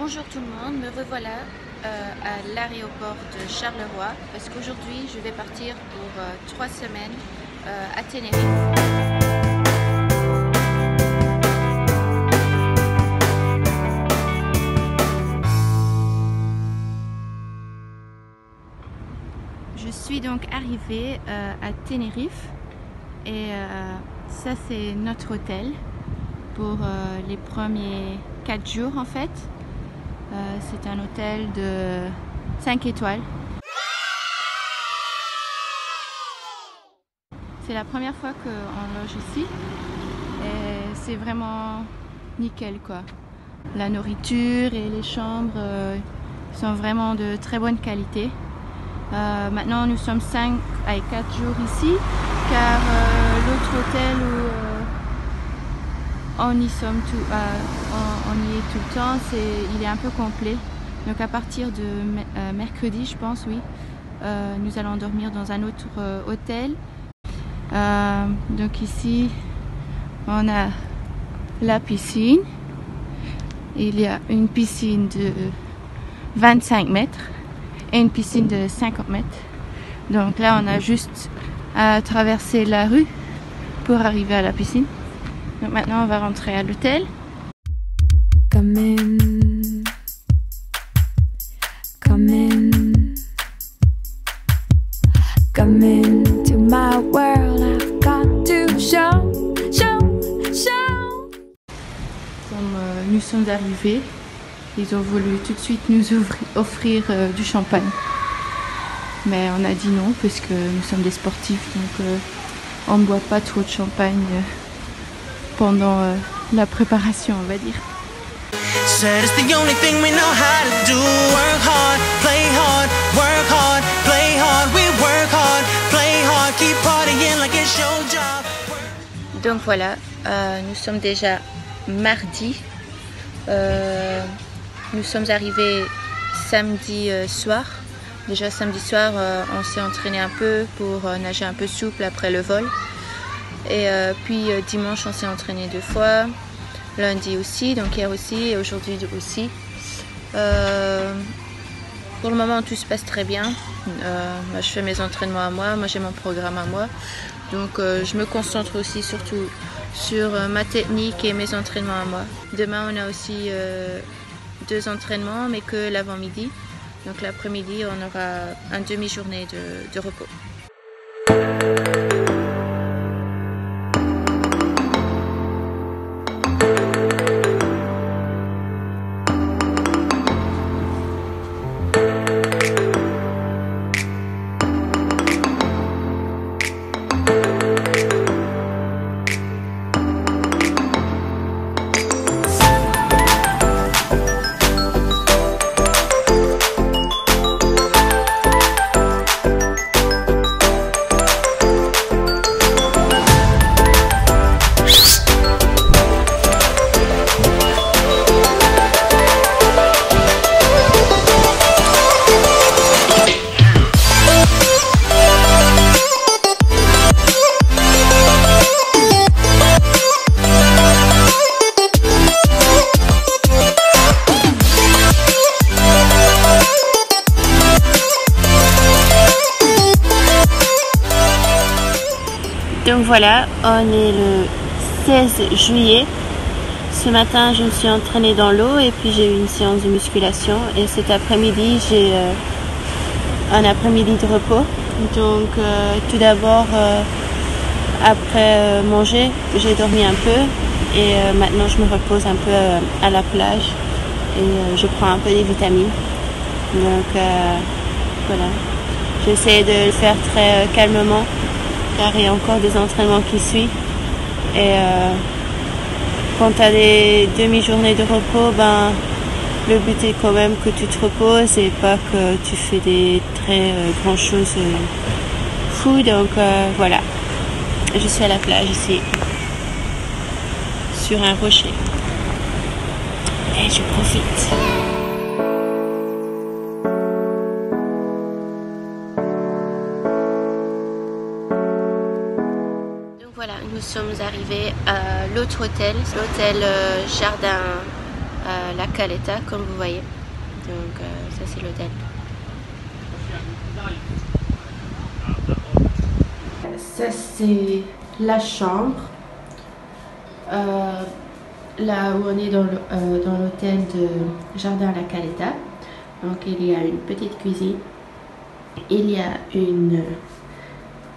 Bonjour tout le monde, me revoilà à l'aéroport de Charleroi parce qu'aujourd'hui je vais partir pour 3 semaines à Tenerife. Je suis donc arrivée à Tenerife et ça c'est notre hôtel pour les premiers 4 jours en fait. C'est un hôtel de 5 étoiles. C'est la première fois qu'on loge ici et c'est vraiment nickel quoi. La nourriture et les chambres sont vraiment de très bonne qualité. Maintenant nous sommes 5 à 4 jours ici car l'autre hôtel où on y est tout le temps, il est un peu complet. Donc à partir de mercredi, je pense, oui, nous allons dormir dans un autre hôtel. Donc ici, on a la piscine. Il y a une piscine de 25 mètres et une piscine de 50 mètres. Donc là, on a juste à traverser la rue pour arriver à la piscine. Donc maintenant on va rentrer à l'hôtel. Come in, come in, come into my world. I've got to show. Comme nous sommes arrivés, ils ont voulu tout de suite nous offrir du champagne. Mais on a dit non parce que nous sommes des sportifs, donc on ne boit pas trop de champagne pendant la préparation, on va dire. Donc voilà, nous sommes déjà mardi. Nous sommes arrivés samedi soir. Déjà samedi soir, on s'est entraîné un peu pour nager un peu souple après le vol. Et puis dimanche on s'est entraîné 2 fois, lundi aussi, donc hier aussi et aujourd'hui aussi. Pour le moment tout se passe très bien. Moi, je fais mes entraînements à moi j'ai mon programme à moi. Donc je me concentre aussi surtout sur ma technique et mes entraînements à moi. Demain on a aussi 2 entraînements mais que l'avant-midi. Donc l'après-midi on aura une demi-journée de repos. Donc voilà, on est le 16 juillet. Ce matin, je me suis entraînée dans l'eau et puis j'ai eu une séance de musculation. Et cet après-midi, j'ai un après-midi de repos. Donc tout d'abord, après manger, j'ai dormi un peu. Et maintenant, je me repose un peu à la plage. Et je prends un peu des vitamines. Donc voilà, j'essaie de le faire très calmement. Car il y a encore des entraînements qui suivent et quand tu as des demi-journées de repos, ben, le but est quand même que tu te reposes et pas que tu fais des très grandes choses fous. Donc voilà, je suis à la plage ici sur un rocher et je profite. Voilà, nous sommes arrivés à l'autre hôtel, l'hôtel Jardin à La Caleta, comme vous voyez. Donc ça c'est l'hôtel. Ça c'est la chambre. Là où on est dans l'hôtel de Jardin La Caleta. Donc il y a une petite cuisine. Il y a une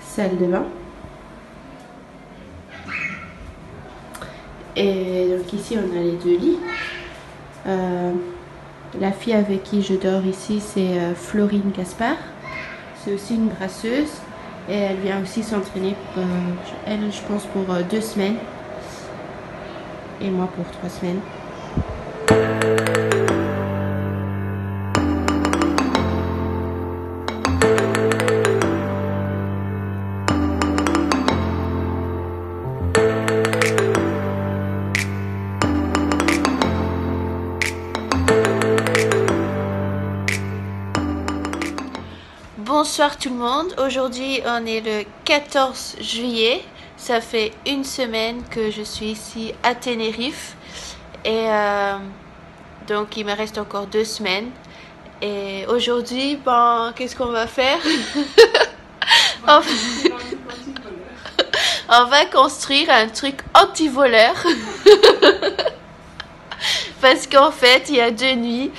salle de bain. Et donc ici on a les 2 lits. La fille avec qui je dors ici c'est Florine Gaspard. C'est aussi une brasseuse. Et elle vient aussi s'entraîner, elle je pense pour 2 semaines. Et moi pour 3 semaines. Bonsoir tout le monde, aujourd'hui on est le 14 juillet, ça fait 1 semaine que je suis ici à Tenerife et donc il me reste encore 2 semaines et aujourd'hui bon, qu'est-ce qu'on va faire? On va construire un truc anti-voleur parce qu'en fait il y a 2 nuits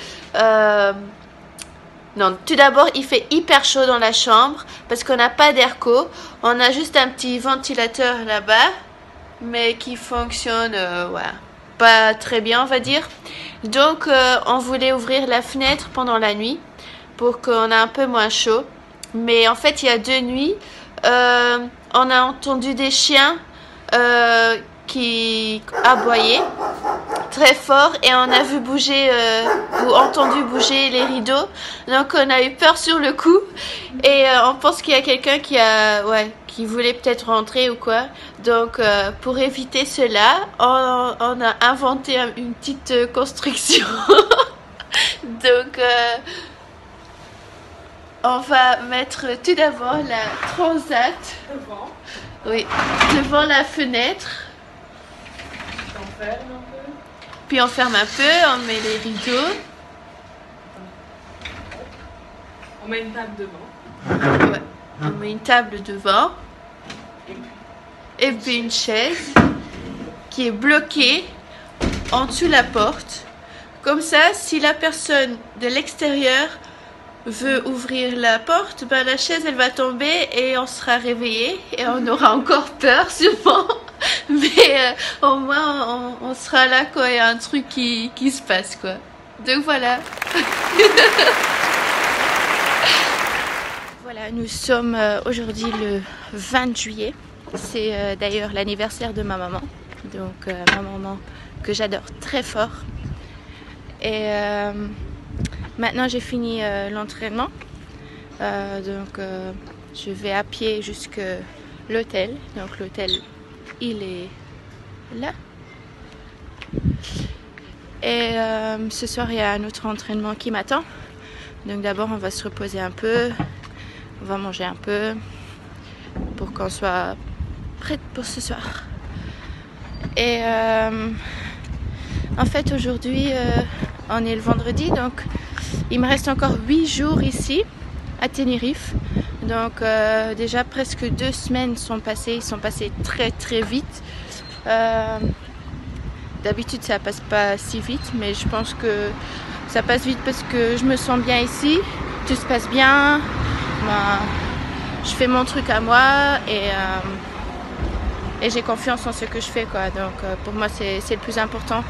non, tout d'abord, il fait hyper chaud dans la chambre parce qu'on n'a pas d'airco. On a juste un petit ventilateur là-bas, mais qui fonctionne ouais, pas très bien, on va dire. Donc, on voulait ouvrir la fenêtre pendant la nuit pour qu'on ait un peu moins chaud. Mais en fait, il y a 2 nuits, on a entendu des chiens qui aboyaient très fort et on a vu bouger ou entendu bouger les rideaux, donc on a eu peur sur le coup et on pense qu'il y a quelqu'un qui voulait peut-être rentrer ou quoi, donc pour éviter cela on a inventé une petite construction. Donc on va mettre tout d'abord la transat devant la fenêtre. Puis on ferme un peu, on met les rideaux. On met une table devant. Ouais, on met une table devant. Et puis une chaise qui est bloquée en dessous de la porte. Comme ça, si la personne de l'extérieur veut ouvrir la porte, ben la chaise elle va tomber et on sera réveillé et on aura encore peur sûrement. Mais au moins on sera là quand il y a un truc qui se passe quoi. Donc voilà. Voilà, nous sommes aujourd'hui le 20 juillet. C'est d'ailleurs l'anniversaire de ma maman. Donc ma maman que j'adore très fort. Et maintenant j'ai fini l'entraînement. Donc je vais à pied jusqu'à l'hôtel. Donc l'hôtel il est là. Et ce soir il y a un autre entraînement qui m'attend. Donc d'abord on va se reposer un peu. On va manger un peu pour qu'on soit prête pour ce soir. Et en fait aujourd'hui on est le vendredi, donc il me reste encore 8 jours ici à Tenerife. Donc déjà presque 2 semaines sont passées, ils sont passés très très vite. D'habitude ça passe pas si vite, mais je pense que ça passe vite parce que je me sens bien ici, tout se passe bien, je fais mon truc à moi et j'ai confiance en ce que je fais quoi. Donc pour moi c'est le plus important.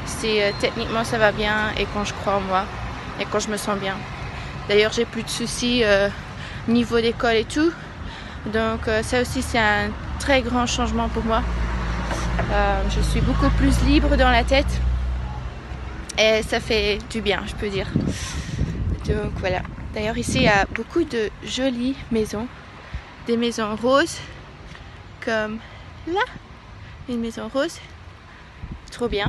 Si techniquement ça va bien et quand je crois en moi et quand je me sens bien. D'ailleurs j'ai plus de soucis niveau d'école et tout. Donc ça aussi c'est un très grand changement pour moi. Je suis beaucoup plus libre dans la tête et ça fait du bien, je peux dire. Donc voilà. D'ailleurs ici il y a beaucoup de jolies maisons, des maisons roses comme là, une maison rose, trop bien.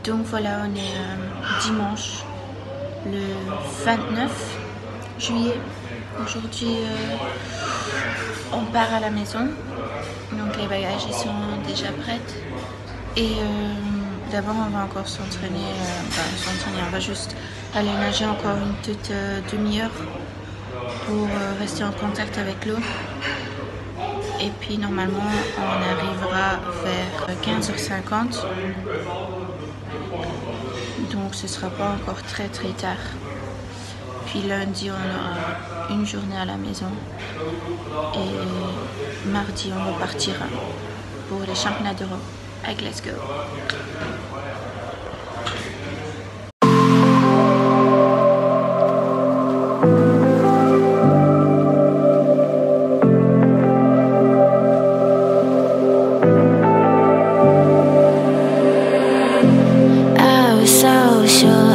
Donc voilà, on est dimanche, le 29 juillet. Aujourd'hui, on part à la maison. Donc les bagages ils sont déjà prêts. Et d'abord, on va encore s'entraîner. On va juste aller nager encore une petite demi-heure pour rester en contact avec l'eau. Et puis normalement, on arrivera vers 15h50. Donc ce sera pas encore très tard. Puis lundi, on aura une journée à la maison. Et mardi, on repartira pour les championnats d'Europe à Glasgow. I was so sure